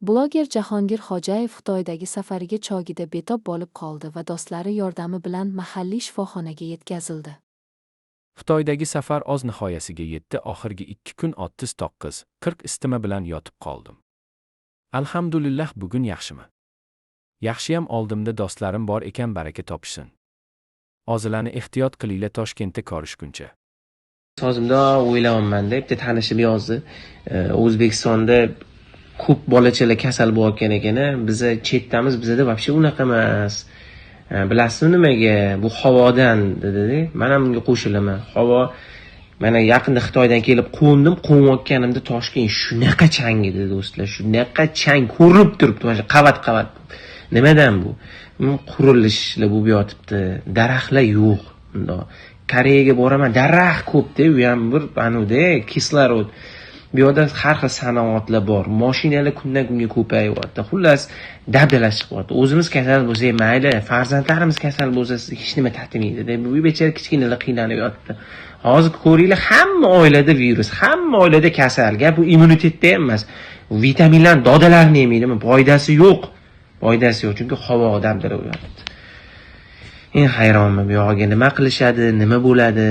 Bloger Jahongir Xo'jayev Xitoydagi safariga chogida betob bo'lib qoldi va do'stlari yordami bilan mahalliy shifoxonaga yetkazildi. Xitoydagi safar o'z nihoyasiga yetdi. Oxirgi 2 kun 39-40 isitma bilan yotib qoldim. Alhamdulillah bugun yaxshiman. Yaxshiyam oldimda do'stlarim bor ekan, baraka topishsin. O'zinglarni ehtiyot qilinglar Toshkentda ko'rishguncha. Hozirda o'ylayapman deb tanishim yozdi. O'zbekistonda ko'p bolachalar kasal bo'layotgan ekan. Biza chetdamiz, bizada вообще unaqa emas. Bilasizmi nimaga? Bu havodan dedi. Men ham bunga qo'shilaman. Havo mana yaqinda Xitoydan kelib qo'ndim, qo'nayotganimda Toshkent shunaqa chang edi do'stlar. Shunaqa chang ko'rinib turibdi. Mana qavat-qavat. Nimadan bu? Qurilishlar bo'lib yotibdi. Daraxtlar yo'q. Unda Koreyaga boraman, daraxt ko'p-da, u ham bir anuda kislorod. Bu yerda har xil sanoatlar bor. Mashinalar kundan kunga ko'payyapti. Xullas, dabdalash chiqyapti. O'zimiz kasal bo'lsak mayli, farzandlarimiz kasal bo'lsa hech nima tatimaydi. Bu bechara kichkinalar qiynalib yotibdi. Hozir ko'ringlar, hamma oilada virus, hamma oilada kasal. Gap bu immunitetda emas. Vitaminlar dodalarni yemaydimi? Foydasi yo'q. Foydasi yo'q, chunki havo dabdala bo'lyapti. Men hayronman, bu yoqqa nima qilishadi, nima bo'ladi?